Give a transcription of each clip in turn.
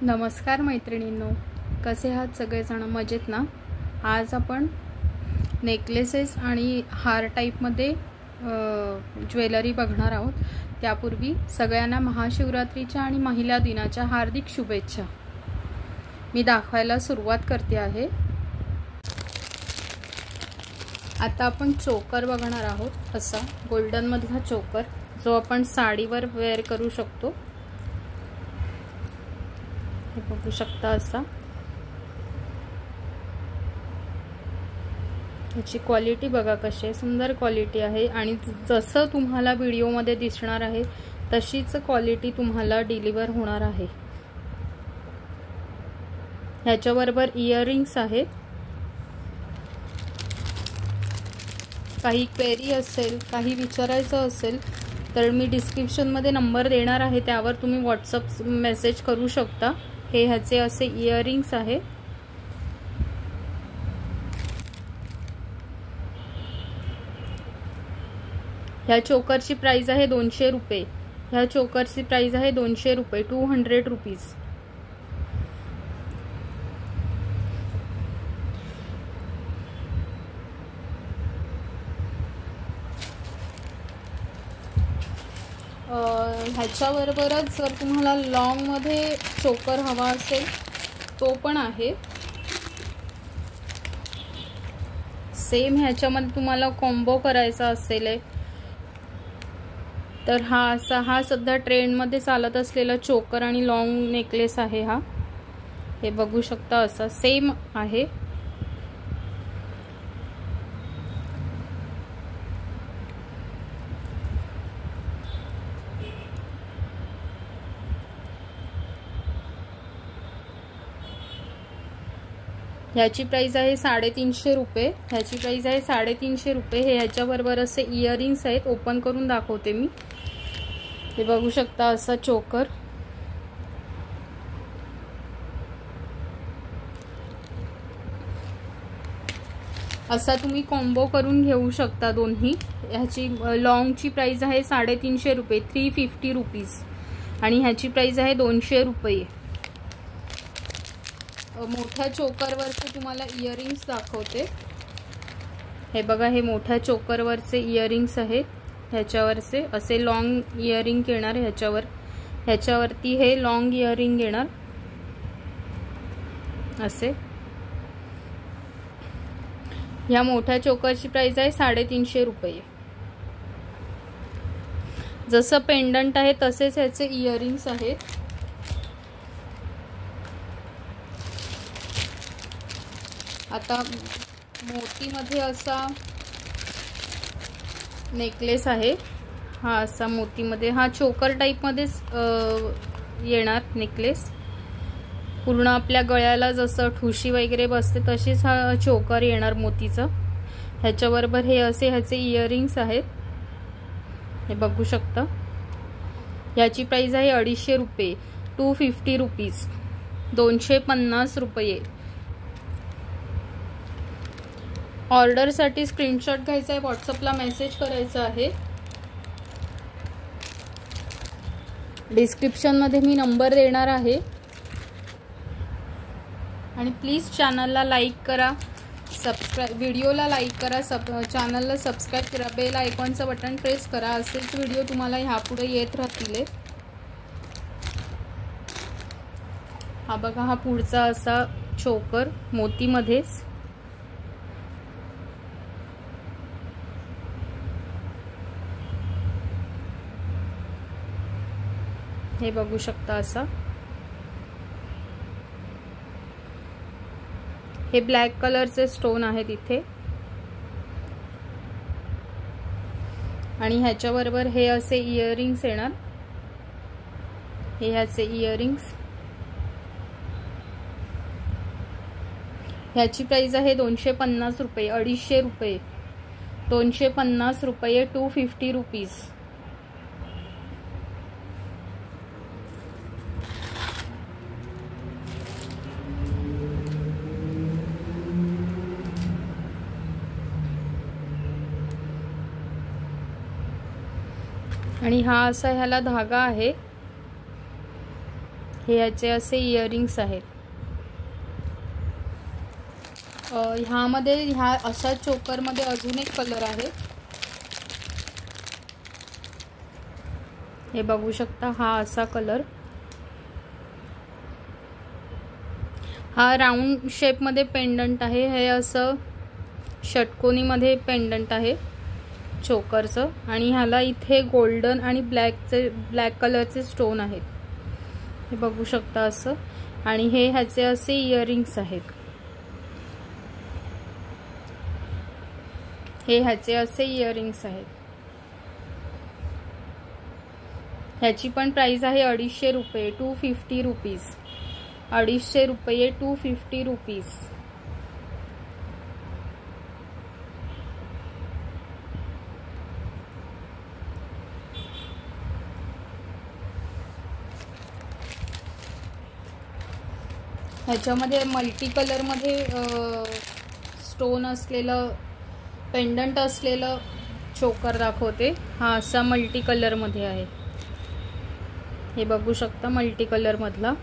नमस्कार मैत्रिणींनो, कसे आहात सगळेजण? मजेत ना? आज आपण नेकलेसेस आणि हार टाईपमध्ये ज्वेलरी बघणार आहोत. त्यापूर्वी सगळ्यांना महाशिवरात्रीच्या आणि महिला दिनाच्या हार्दिक शुभेच्छा. मी दाखवायला सुरुवात करते आहे. आता आपण चोकर बघणार आहोत. असा गोल्डन मधला चोकर जो आपण साडीवर वेअर करू शकतो. हे बघू शकता. असा याची क्वालिटी बघा कशी आहे. सुंदर क्वालिटी आहे आणि जसं तुम्हाला व्हिडिओमध्ये दिसणार आहे तशीच क्वालिटी तुम्हाला डिलिव्हर होणार आहे. ह्याच्याबरोबर इयरिंग्स आहेत. काही क्वेरी असेल, काही विचारायचं असेल तर मी डिस्क्रिप्शनमध्ये नंबर देणार आहे, त्यावर तुम्ही व्हॉट्सअप मेसेज करू शकता. हे ह्याचे असे इयरिंग्स आहे. ह्या चोकरची प्राइस आहे 200 रुपये. ह्या चोकरची प्राइस आहे 200 रुपये, 200 रुपीज. ह्याच्याबरोबरच जर तुम्हाला लॉंग मध्ये चोकर हवा असेल तो पण आहे. सेम ह्याच्यामध्ये तुम्हाला कॉम्बो करायचा असेल तर हा सध्या ट्रेंड मध्ये चालत असलेला चोकर आणि लॉंग नेकलेस आहे. हे बघू शकता. असा सेम आहे. ह्याची प्राइस आहे 350 रुपये. ह्याची प्राइस आहे 350 रुपये. हे ह्याच्याबरोबर असे इयरिंग्स आहेत. ओपन करून दाखवते मी. हे बघू शकता. असा चोकर. असा तुम्ही कॉम्बो करून घेऊ शकता दोन्ही. ह्याची लॉंगची प्राइस आहे 350 रुपये, 350 रुपीज. आणि ह्याची प्राइस आहे 200 रुपये. मोठ्या चोकरवरचे तुम्हाला इयरिंग्स दाखवते. हे बघा, हे मोठ्या चोकरवरचे इयरिंग्स आहेत. ह्याच्यावरचे असे लॉंग इयरिंग येणार. ह्याच्यावरती हे लॉंग इयरिंग येणार असे. ह्या मोठ्या चोकरची प्राइस आहे 350 रुपये. जसं पेंडंट आहे तसेच ह्याचे इयरिंग्स आहेत. आता मोतीमध्ये असा नेकलेस आहे. हा असा मोतीमध्ये, हा चोकर टाइप मध्येच येणार नेकलेस. पूर्ण आपल्या गळ्याला जसं ठुशी वगैरे बसते तशीच हा चोकर येणार मोतीचा. ह्याच्याबरोबर हे असे ह्याचे इयरिंग्स आहेत. हे बघू शकता. याची प्राइस आहे 250 रुपये, 250 रुपीज, 250 रुपये. ऑर्डरसाठी स्क्रीनशॉट घ्यायचा आहे, व्हॉट्सअपला मेसेज करायचा आहे. डिस्क्रिप्शनमध्ये मी नंबर देणार आहे. आणि प्लीज चॅनलला लाईक करा, व्हिडिओला लाईक करा, चॅनलला सबस्क्राईब करा, बेल आयकॉनचं बटन प्रेस करा. असेच व्हिडिओ तुम्हाला ह्यापुढे येत राहतील. हा बघा, हा पुढचा असा चोकर मोतीमध्येच. हे बघू शकता. असा हे ब्लॅक कलरचे स्टोन आहेत इथे. आणि ह्याच्याबरोबर हे असे इयरिंग्स येणार. हे ह्याचे इयरिंग्स. ह्याची प्राइस आहे 250 रुपये, 250 रुपये, 250 रुपये, 250 रुपीज. आणि हा असा ह्याला धागा आहे. हे याचे असे इयरिंग्स आहेत. ह्यामध्ये ह्या अशा चोकरमध्ये अजून एक कलर आहे. हे बघू शकता, हा असा कलर. हा राऊंड शेपमध्ये पेंडंट आहे. हे असं षटकोनीमध्ये पेंडंट आहे चोकरचं. आणि ह्याला इथे गोल्डन आणि ब्लॅक कलरचे स्टोन आहेत. हे बघू शकता असं. आणि हे ह्याचे असे इयरिंग्स आहेत. हे ह्याचे असे इयरिंग्स आहेत. ह्याची पण प्राइस आहे 250 रुपये, 250 रुपीज. 250 रुपये, 250 रुपीज. ह्याच्यामध्ये मल्टी कलरमध्ये स्टोन असलेलं पेंडंट असलेलं चोकर दाखवते. हा असा मल्टी कलरमध्ये आहे. हे बघू शकता, मल्टी कलर मधला.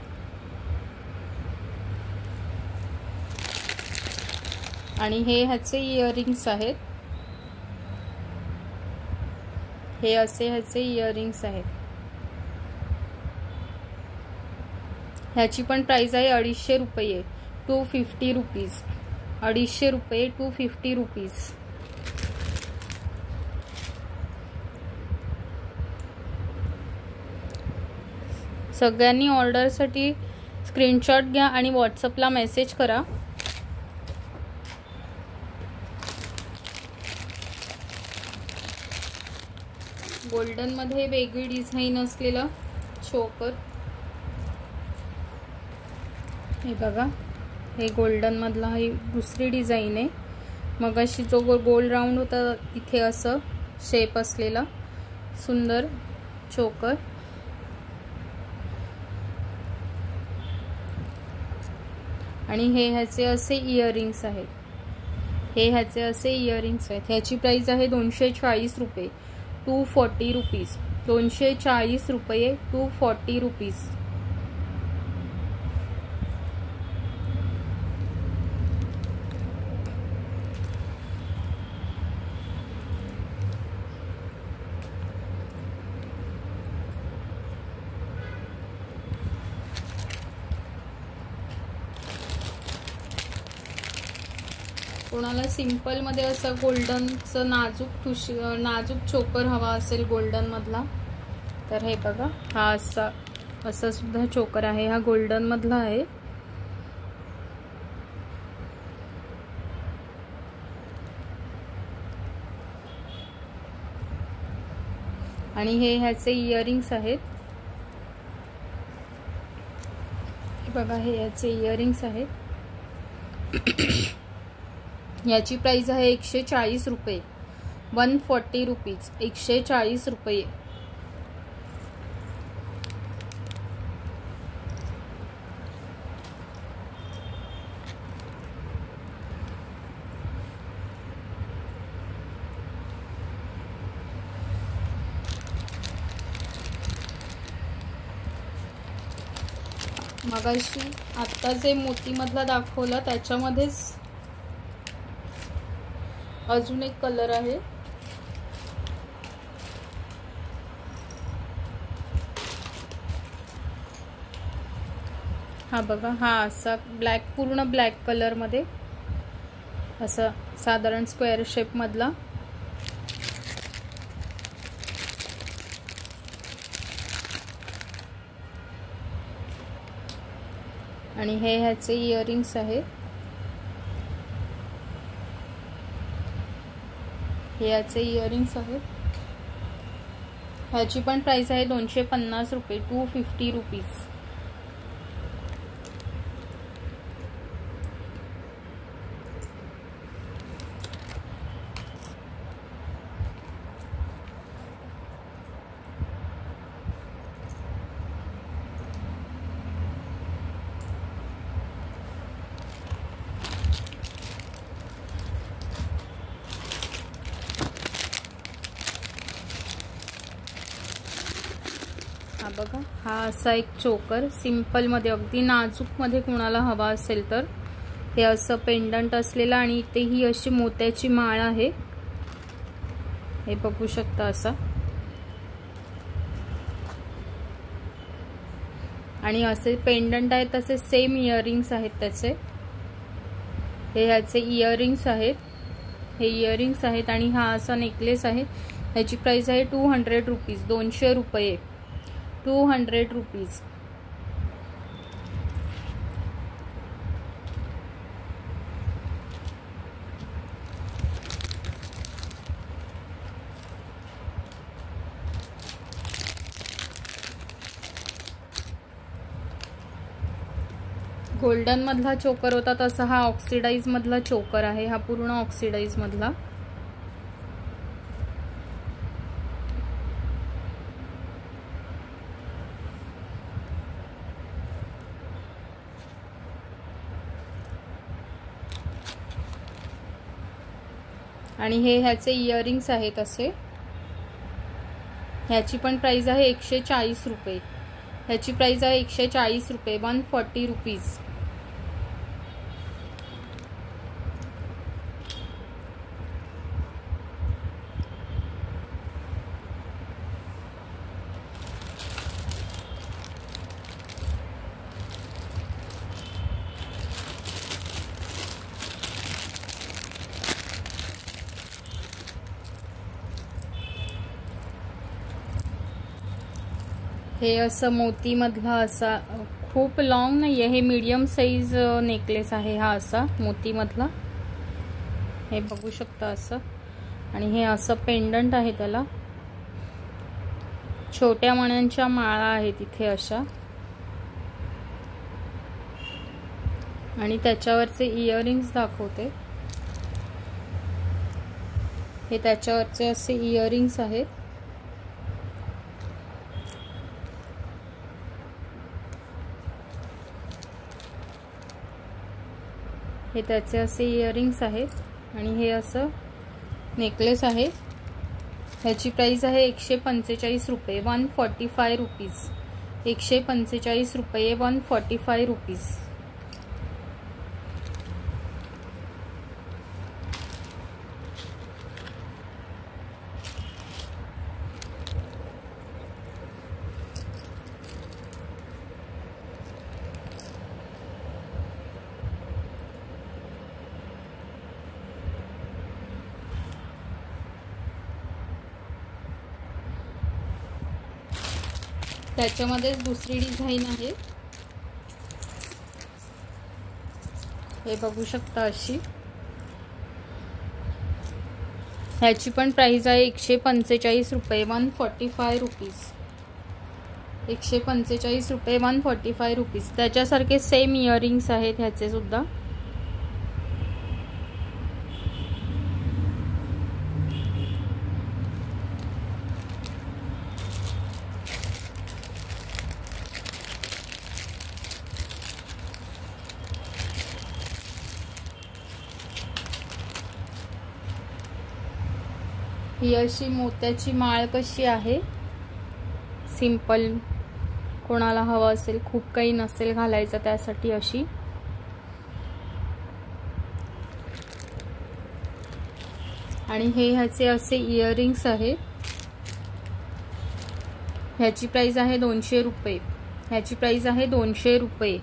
आणि हे ह्याचे इयरिंग्स आहेत. हे असे ह्याचे इयरिंग्स आहेत. ह्याची पण प्राइस आहे 250 रुपये, 250 रुपीज. 250 रुपये, 250 रुपीज. सगळ्यांनी ऑर्डरसाठी स्क्रीनशॉट घ्या आणि व्हॉट्सअपला मेसेज करा. गोल्डन मध्ये वेगळी डिझाईन असलेला चोकर. हे बघा, हे गोल्डन मधला ही दुसरी डिझाईन आहे. मगाशी जो गोल राऊंड होता इथे असं शेप असलेला सुंदर चोकर. आणि हे ह्याचे असे इयरिंग्स आहेत. हे ह्याचे असे इयरिंग्स आहेत. ह्याची प्राइस आहे 240 रुपये, 240 रुपीज. 240 रुपये, 240 रुपीज. कोणाला सिंपल मध्ये असं गोल्डनचं नाजूक चोकर हवा असेल गोल्डन मधला तर हे बघा, हा असा सुद्धा चोकर आहे. हा गोल्डन मधला आहे. आणि हे ह्याचे इयरिंग्स आहेत. हे बघा, हे ह्याचे इयरिंग्स आहेत. याची प्राइस आहे 140 रुपये, 140 रुपीज. 140 रुपये. मगाशी आत्ता जे मोतीमधला दाखवला त्याच्यामध्येच अजून एक कलर आहे. हा बघा, हा असा पूर्ण ब्लॅक कलर मध्ये असा साधारण स्क्वेअर शेप मधला. आणि हे ह्याचे इयरिंग्स आहेत. हे याचे इयरिंग्स आहेत. ह्याची पण प्राइस आहे 250 रुपये, 250 रुपीज. बघा, हा असा एक चोकर सिंपलमध्ये, अगदी नाजूकमध्ये कोणाला हवा असेल तर हे असं पेंडंट असलेलं, आणि इथे ही अशी मोत्याची माळ आहे, हे बघू शकता असा. आणि असे पेंडंट आहेत, तसे सेम इयरिंग्स आहेत त्याचे. हे ह्याचे इयरिंग्स आहेत, हे इयरिंग्स आहेत. आणि हा असा नेकलेस आहे, ह्याची प्राइस आहे 200 रुपीज, 200 रुपये, 200 रुपीज. गोल्डन मधला चोकर होता तसा हा ऑक्सिडाइज मधला चोकर आहे, हा पूर्ण ऑक्सिडाइज मधला. आणि हे ह्याचे इयरिंग्स आहेत असे. ह्याची पण प्राइस आहे 140 रुपये, ह्याची प्राइस आहे 140 रुपये, 140 रुपीज. हे असं मोती मधला असा, खूप लॉंग नाही आहे, हे मीडियम साइज नेकलेस आहे हा असा मोती मधला, हे बघू शकता असं. आणि हे असं पेंडंट आहे, त्याला छोट्या मण्यांच्या माळा आहेत इथे अशा. आणि त्याच्यावरचे इयरिंग्स दाखवते, हे त्याच्यावरचे असे इयरिंग्स आहेत. हे त्याचे असे इयरिंग्स आहेत. आणि हे असं नेकलेस आहे, ह्याची प्राइस आहे 145 रुपये, 145 रुपीज, 145 रुपये, 145 रुपीज. त्याच्यामध्येच दुसरी डिझाइन आहे, हे बघू शकता अशी. ह्याची पण प्राइस आहे 145 रुपये, 145 रुपीज, 145 रुपये, 145 रुपीज. त्याच्यासारखे सेम इयरिंग्स आहेत ह्याचे सुद्धा. ही अशी मोत्याची माळ कशी आहे, सिंपल कोणाला हवा असेल, खूप काही नसेल घालायचं त्यासाठी अशी. आणि हे ह्याचे असे इयरिंग्स आहे, ह्याची प्राइस आहे 200 रुपये, ह्याची प्राइस आहे 200 रुपये.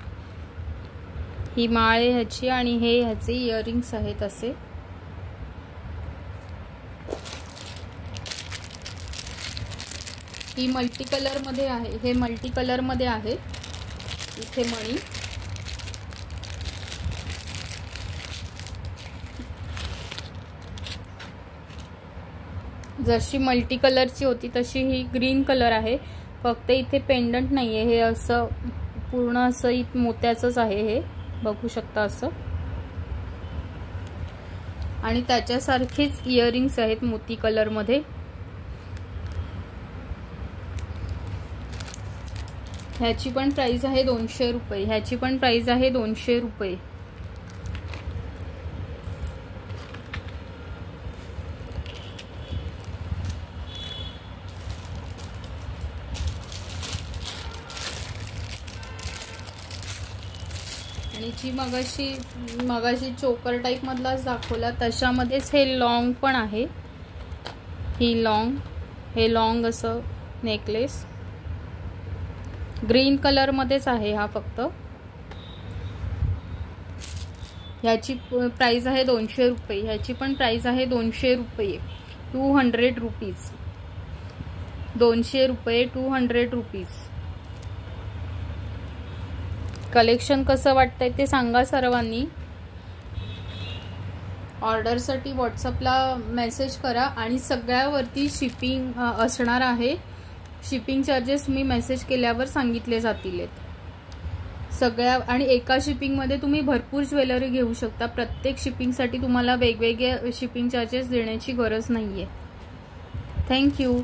ही माळ आहे ह्याची, आणि हे ह्याचे इयरिंग्स आहेत असे. ही मल्टी कलर मध्ये आहे, हे मल्टी कलर मध्ये आहे इथे मणी. जशी मल्टी कलरची होती तशी ही ग्रीन कलर आहे, फक्त इथे पेंडंट नाहीये, हे असं पूर्ण असं मोत्याचंच आहे, हे बघू शकता असं. आणि त्याच्यासारखेच इयरिंग्स आहेत मोती कलर मध्ये. ह्याची पण प्राइस आहे 200 रुपये, ह्याची पण प्राइस आहे 200 रुपये. आणि जी मगाशी चोकर टाईप मधलाच दाखवला तशामध्येच हे लॉंग पण आहे. हे लॉंग असं नेकलेस ग्रीन कलर मध्येच आहे हा फक्त. ह्याची प्राइस आहे 200 रुपये. ह्याची पण प्राइस आहे 200 रुपये, 200 रुपीज. 200 रुपये, 200 रुपीज. कलेक्शन कसं वाटतंय ते सांगा सर्वांनी. ऑर्डरसाठी व्हॉट्सअपला मेसेज करा आणि सगळ्यावरती शिपिंग असणार आहे. शिपिंग चार्जेस मी मेसेज केल्यावर सांगितले जातील सगळ्या. आणि एका शिपिंगमध्ये तुम्ही भरपूर ज्वेलरी घेऊ शकता. प्रत्येक शिपिंगसाठी तुम्हाला वेगवेगळे शिपिंग चार्जेस देण्याची गरज नाहीये. थँक्यू.